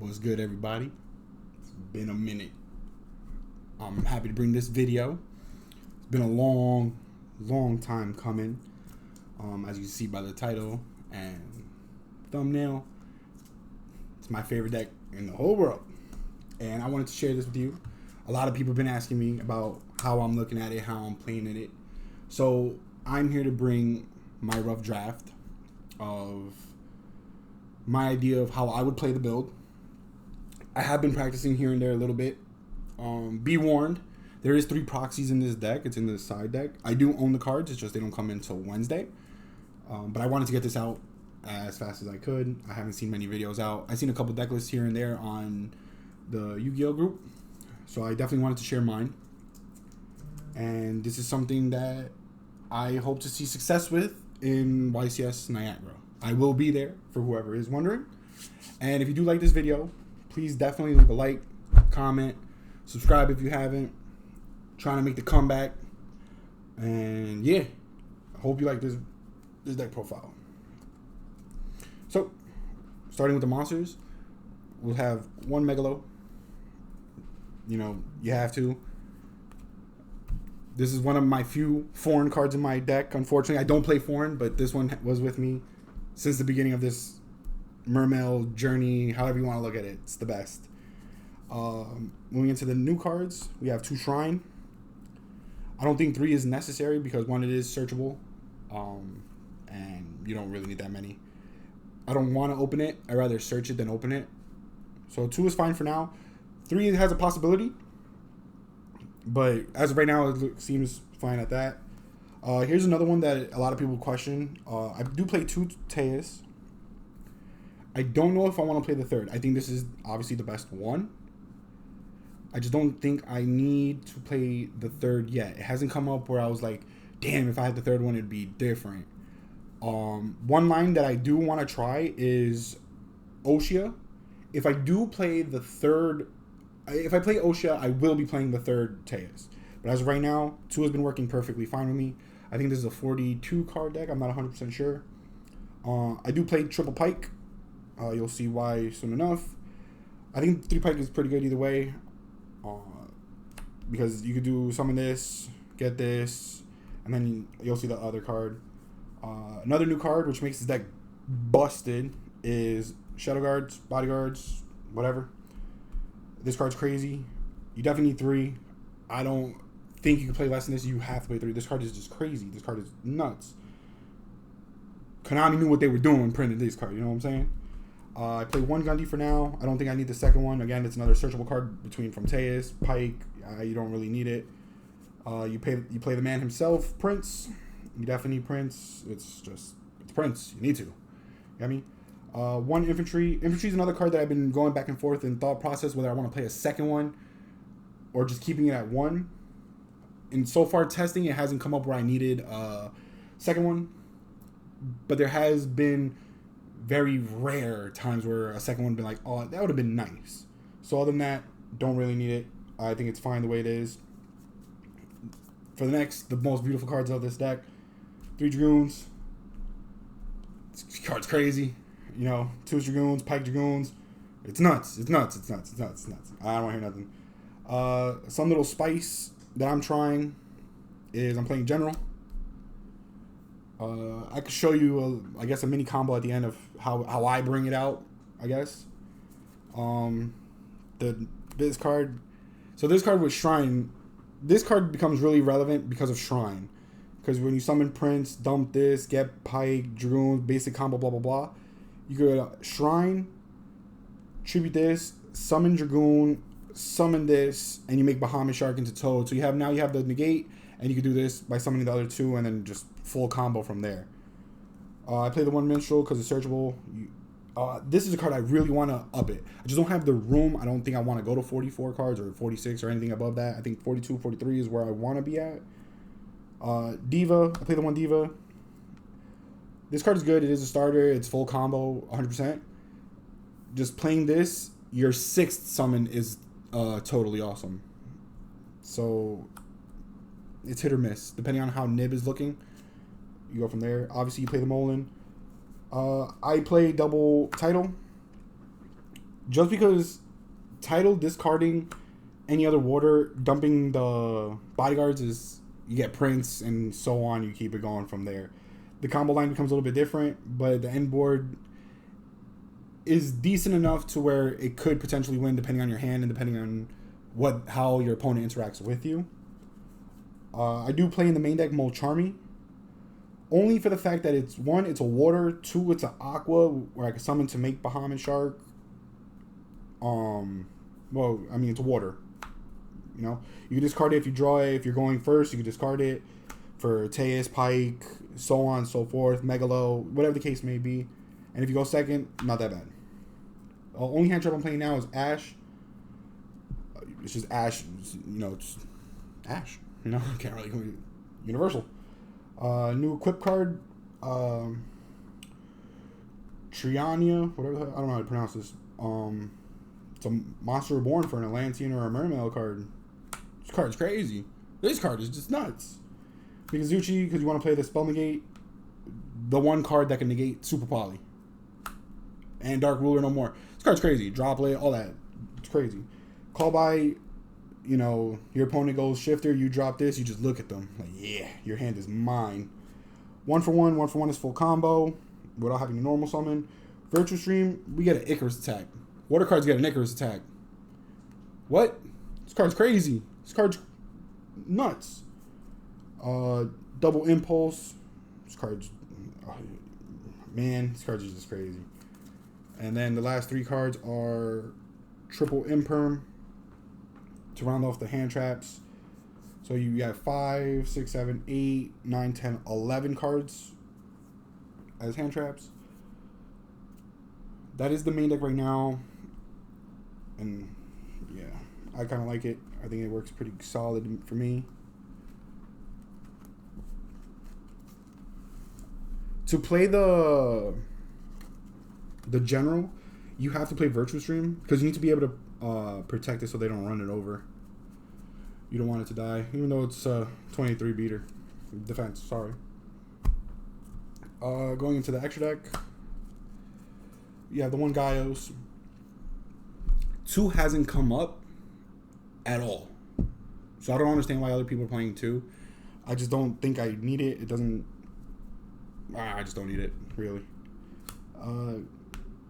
What's good, everybody? It's been a minute. I'm happy to bring this video. It's been a long time coming. As you can see by the title and thumbnail, it's my favorite deck in the whole world. And I wanted to share this with you. A lot of people have been asking me about how I'm looking at it, how I'm playing in it. So I'm here to bring my rough draft of my idea of how I would play the build. I have been practicing here and there a little bit. Be warned, there is 3 proxies in this deck. It's in the side deck. I do own the cards. It's just they don't come in until Wednesday. But I wanted to get this out as fast as I could. I haven't seen many videos out. I've seen a couple deck lists here and there on the Yu-Gi-Oh group. So I definitely wanted to share mine. And this is something that I hope to see success with in YCS Niagara. I will be there for whoever is wondering. And if you do like this video, please definitely leave a like, comment, subscribe if you haven't. Trying to make the comeback. And yeah, I hope you like this deck profile. So, starting with the monsters, we'll have 1 Megalo. You know, you have to. This is one of my few foreign cards in my deck. Unfortunately, I don't play foreign, but this one was with me since the beginning of this Mermail journey, however you want to look at it. It's the best. Moving into the new cards, we have 2 Shrine. I don't think 3 is necessary because 1, it is searchable, and you don't really need that many. I don't want to open it. I'd rather search it than open it. So 2 is fine for now. 3 has a possibility, but as of right now, it seems fine at that. Here's another one that a lot of people question. I do play 2 Tejas. I don't know if I want to play the 3rd. I think this is obviously the best one. I just don't think I need to play the 3rd yet. It hasn't come up where I was like, damn, if I had the 3rd one, it'd be different. One line that I do want to try is Oshia. If I do play the 3rd, if I play Oshia, I will be playing the 3rd Tejas. But as of right now, 2 has been working perfectly fine with me. I think this is a 42 card deck. I'm not 100% sure. I do play Triple Pike. You'll see why soon enough. I think 3 Pike is pretty good either way. Because you could do summon this, get this, and then you'll see the other card. Another new card, which makes this deck busted, is Shadow Guards, Bodyguards, whatever. This card's crazy. You definitely need 3. I don't think you can play less than this. You have to play 3. This card is just crazy. This card is nuts. Konami knew what they were doing when printing this card. You know what I'm saying? I play 1 Gundy for now. I don't think I need the 2nd one. Again, it's another searchable card between from Tejas, Pike. You don't really need it. You play the man himself, Prince. You definitely need Prince. It's Prince. You need to. You know what I mean? 1 Infantry. Infantry is another card that I've been going back and forth in thought process whether I want to play a 2nd one or just keeping it at 1. And so far testing, it hasn't come up where I needed a 2nd one. But there has been very rare times where a 2nd one would be like, oh, that would have been nice. So other than that, don't really need it. I think it's fine the way it is. For the next, the most beautiful cards of this deck, 3 Dragoons. This card's crazy. You know, 2 Dragoons, Pike Dragoons. It's nuts. It's nuts. It's nuts. It's nuts. It's nuts. I don't want to hear nothing. Some little spice that I'm trying is I'm playing General. I could show you, I guess, a mini combo at the end of how I bring it out, I guess. This card. So this card with Shrine, this card becomes really relevant because of Shrine. Because when you summon Prince, dump this, get Pike, Dragoon, basic combo, blah, blah, blah. You could Shrine, tribute this, summon Dragoon, summon this, and you make Bahamut Shark into Toad. So you have the negate, and you can do this by summoning the other 2, and then just full combo from there. I play the 1 Minstrel because it's searchable. This is a card I really want to up it. I just don't have the room. I don't think I want to go to 44 cards or 46 or anything above that. I think 42, 43 is where I want to be at. Diva. I play the 1 Diva. This card is good. It is a starter. It's full combo, 100%. Just playing this, your 6th summon is totally awesome. So it's hit or miss. Depending on how Nib is looking, you go from there. Obviously, you play the Molin. I play double title. Just because title discarding any other water, dumping the bodyguards is you get Prince and so on. You keep it going from there. The combo line becomes a little bit different, but the end board is decent enough to where it could potentially win depending on your hand and depending on how your opponent interacts with you. I do play in the main deck Molcharmy, only for the fact that it's one, it's a water, two, it's an aqua where I can summon to make Bahamut Shark. Well, I mean, it's water. You know, you can discard it if you draw it. If you're going first, you can discard it for Teus, Pike, so on and so forth, Megalo, whatever the case may be. And if you go second, not that bad. The only hand trap I'm playing now is Ash. It's just Ash, you know, it's Ash. You know, can't really go universal. New equip card, Triania, whatever the hell, I don't know how to pronounce this. It's a Monster Reborn for an Atlantean or a Mermail card. This card's crazy. This card is just nuts. Mikazuchi, because you want to play the Spell Negate, the one card that can negate Super Poly. And Dark Ruler no more. This card's crazy. Droplet, all that. It's crazy. Call by, you know, your opponent goes Shifter, you drop this, you just look at them. Like, yeah, your hand is mine. 1-for-1 is full combo without having a normal summon. Virtual Stream, we get an Icarus attack. Water cards get an Icarus attack. What? This card's crazy. This card's nuts. Double Impulse. This card's... man, this card's just crazy. And then the last three cards are triple Imperm to round off the hand traps. So you have 5, 6, 7, 8, 9, 10, 11 cards as hand traps. That is the main deck right now. And yeah, I kind of like it. I think it works pretty solid for me. To play the general, you have to play Virtual Stream because you need to be able to protect it so they don't run it over. You don't want it to die, even though it's a 23 beater defense. Sorry. Going into the extra deck, you have the one Gaios. 2 hasn't come up at all, so I don't understand why other people are playing 2. I just don't think I need it. It doesn't. I just don't need it really.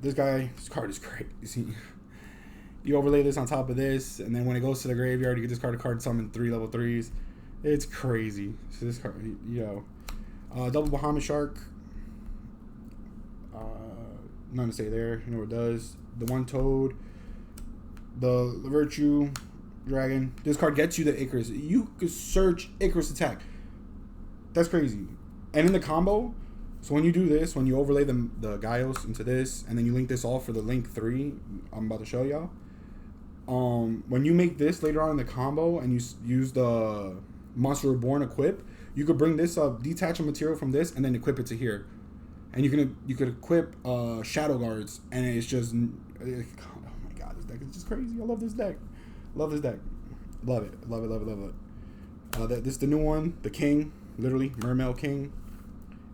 This card is crazy. You overlay this on top of this, and then when it goes to the graveyard, you can discard a card and summon 3 level 3s. It's crazy. So this card, double Bahamut Shark. Nothing to say there. You know what it does. The one Toad. The Virtue Dragon. This card gets you the Icarus. You could search Icarus attack. That's crazy. And in the combo, so when you do this, when you overlay the Gaios into this, and then you link this all for the Link 3, I'm about to show y'all. When you make this later on in the combo and you use the Monster Reborn equip, you could bring this up, detach a material from this, and then equip it to here. And you could equip Shadow Guards, and it's just, oh my god, this deck is just crazy. I love this deck. Love this deck. Love it. Love it. Love it. Love it. This is the new one, the King, literally Mermail King.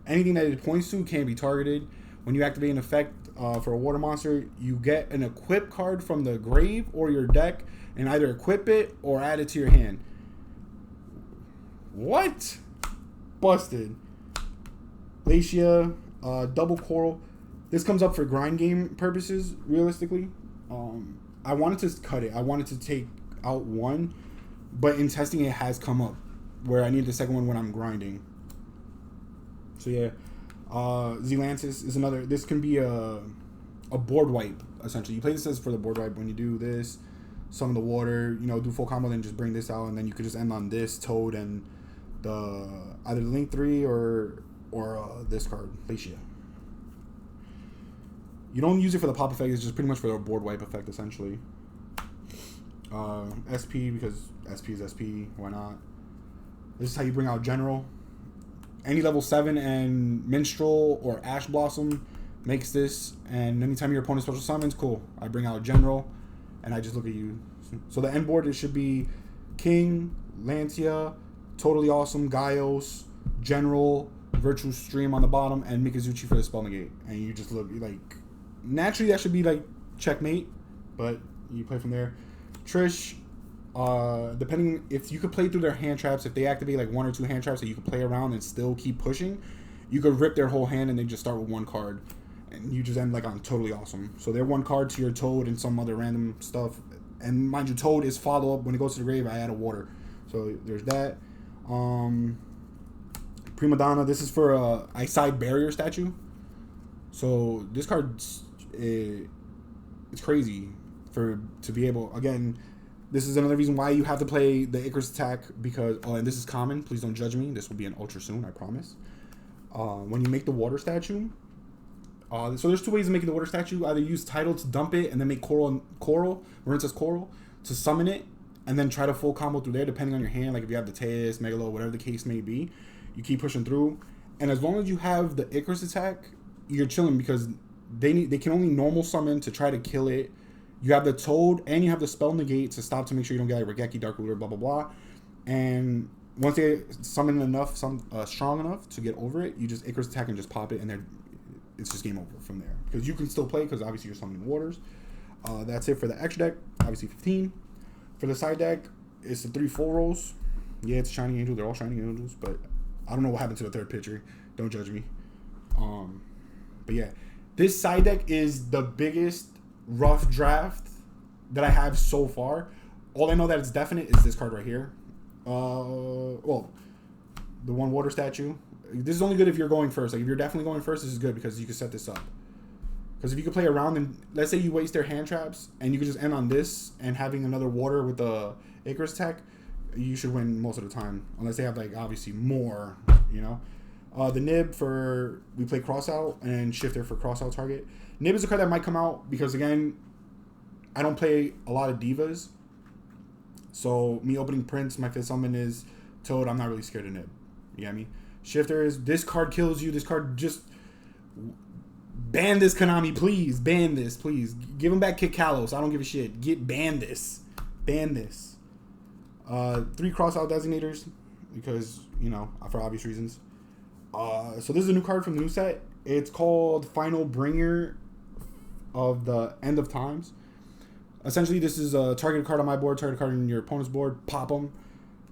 Anything that it points to can be targeted. When you activate an effect for a water monster, you get an equip card from the grave or your deck, and either equip it or add it to your hand. What? Busted. Glacia, double Coral. This comes up for grind game purposes, realistically. I wanted to cut it. I wanted to take out one, but in testing it has come up where I need the second one when I'm grinding. So yeah, Zelantis is another. This can be a board wipe, essentially. You play this as for the board wipe. When you do this, summon the water, do full combo, then just bring this out, and then you could just end on this Toad and either the Link 3 or this card, Glacia. You don't use it for the pop effect. It's just pretty much for the board wipe effect, essentially. SP, because SP is SP. Why not? This is how you bring out General. Any level 7 and Minstrel or Ash Blossom makes this, and anytime your opponent special summons, cool. I bring out General, and I just look at you. So the end board, it should be King, Lantia, Totally Awesome, Gaios, General, Virtual Stream on the bottom, and Mikazuchi for the Spell Negate. And you just look like, naturally that should be like checkmate, but you play from there. Trish, depending if you could play through their hand traps, if they activate like 1 or 2 hand traps that you could play around and still keep pushing, you could rip their whole hand and they just start with 1 card, and you just end like on totally awesome. So they're 1 card to your Toad and some other random stuff. And mind you, Toad is follow up when it goes to the grave. I add a water, so there's that. Prima Donna. This is for a Eyesight Barrier statue. So this card, it's crazy to be able. Again, this is another reason why you have to play the Icarus attack, because and this is common. Please don't judge me. This will be an ultra soon, I promise. When you make the water statue, so there's 2 ways of making the water statue. Either use Tidal to dump it and then make Coral, where it says Coral, to summon it, and then try to full combo through there, depending on your hand. Like if you have the Teus, Megalo, whatever the case may be, you keep pushing through. And as long as you have the Icarus attack, you're chilling, because they can only normal summon to try to kill it. You have the Toad and you have the Spell Negate to stop, to make sure you don't get like Regeki, Dark Ruler, blah blah blah. And once they summon enough, strong enough to get over it, you just Icarus attack and just pop it, and it's just game over from there. Because you can still play, because obviously you're summoning waters. That's it for the extra deck. Obviously 15. For the side deck, it's the 3 full rolls. Yeah, it's a Shining Angel. They're all Shining Angels, but I don't know what happened to the 3rd picture. Don't judge me. But yeah, this side deck is the biggest rough draft that I have so far. All I know that it's definite is this card right here. Well, the 1 water statue. This is only good if you're going first. Like if you're definitely going first, this is good because you can set this up. Because if you could play around, and let's say you waste their hand traps and you could just end on this and having another water with the Icarus attack, you should win most of the time. Unless they have like obviously more, you know. The Nib for, we play cross out, and Shifter for cross out target. Nib is a card that might come out because, again, I don't play a lot of divas. So me opening Prince, my 5th summon is Toad. I'm not really scared of Nib. You get me? Shifter is, this card kills you. This card just, ban this, Konami, please. Ban this, please. Give him back Kid Kalos. I don't give a shit. Ban this. Ban this. 3 cross out designators because, you know, for obvious reasons. So this is a new card from the new set. It's called Final Bringer of the End of Times. Essentially, this is a targeted card on my board, targeted card on your opponent's board. Pop them.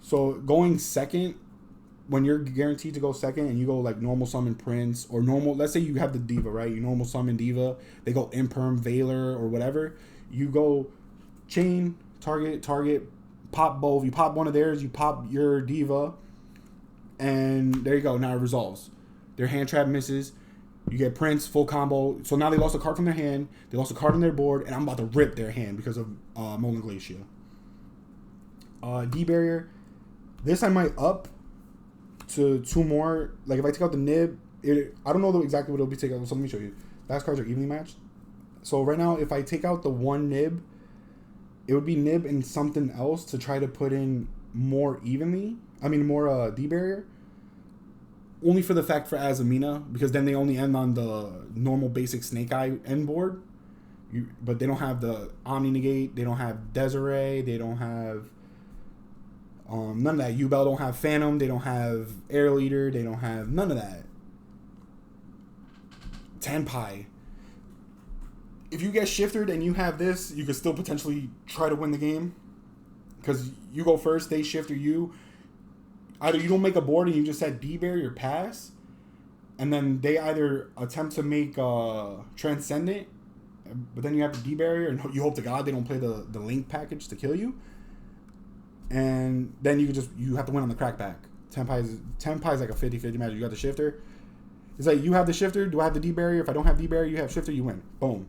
So going second, when you're guaranteed to go second and you go like normal summon Prince or normal, let's say you have the Diva, right? You normal summon Diva. They go Imperm, Veiler, or whatever. You go chain, target, pop both. You pop one of theirs, you pop your Diva. And there you go. Now it resolves. Their hand trap misses. You get Prince, full combo. So now they lost a card from their hand. They lost a card on their board. And I'm about to rip their hand because of Molan Glacia. D-Barrier. This I might up to 2 more. Like if I take out the Nib, I don't know exactly what it'll be taken out. So let me show you. Last cards are evenly matched. So right now, if I take out the 1 Nib, it would be Nib and something else to try to put in more evenly. More D-Barrier. Only for the fact for Azamina, because then they only end on the normal basic Snake Eye end board. But they don't have the Omni Negate, they don't have Desiree, they don't have none of that. Yubel don't have Phantom, they don't have Air Leader, they don't have none of that. Tenpai. If you get shifted and you have this, you could still potentially try to win the game. Because you go first, they shift or you. Either you don't make a board and you just set D-Barrier pass, and then they either attempt to make Transcendent, but then you have the D-Barrier, and you hope to God they don't play the Link package to kill you. And then you have to win on the crackback. Tenpai is like a 50-50 match. You got the shifter. It's like you have the shifter. Do I have the D-Barrier? If I don't have D-Barrier, you have shifter, you win. Boom.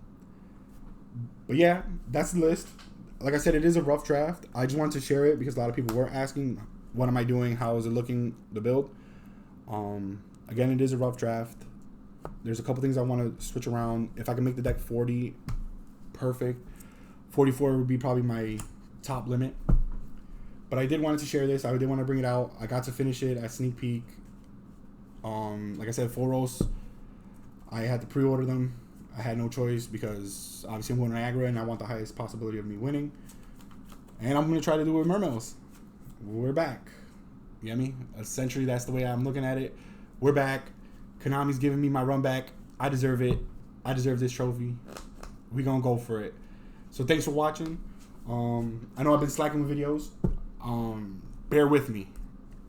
But yeah, that's the list. Like I said, it is a rough draft. I just wanted to share it because a lot of people were asking, what am I doing? How is it looking, the build? Again, it is a rough draft. There's a couple things I want to switch around. If I can make the deck 40, perfect. 44 would be probably my top limit. But I did want to share this. I did want to bring it out. I got to finish it at Sneak Peek. Like I said, 4 rolls. I had to pre-order them. I had no choice because obviously I'm going Niagara and I want the highest possibility of me winning. And I'm going to try to do it with Mermails. We're back. You get me? Essentially, that's the way I'm looking at it. We're back. Konami's giving me my run back. I deserve it. I deserve this trophy. We're going to go for it. So thanks for watching. I know I've been slacking with videos. Bear with me.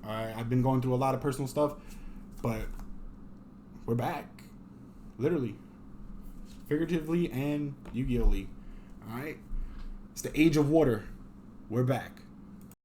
Alright, I've been going through a lot of personal stuff, but we're back. Literally. Figuratively and Yu-Gi-Oh! Alright? It's the age of water. We're back.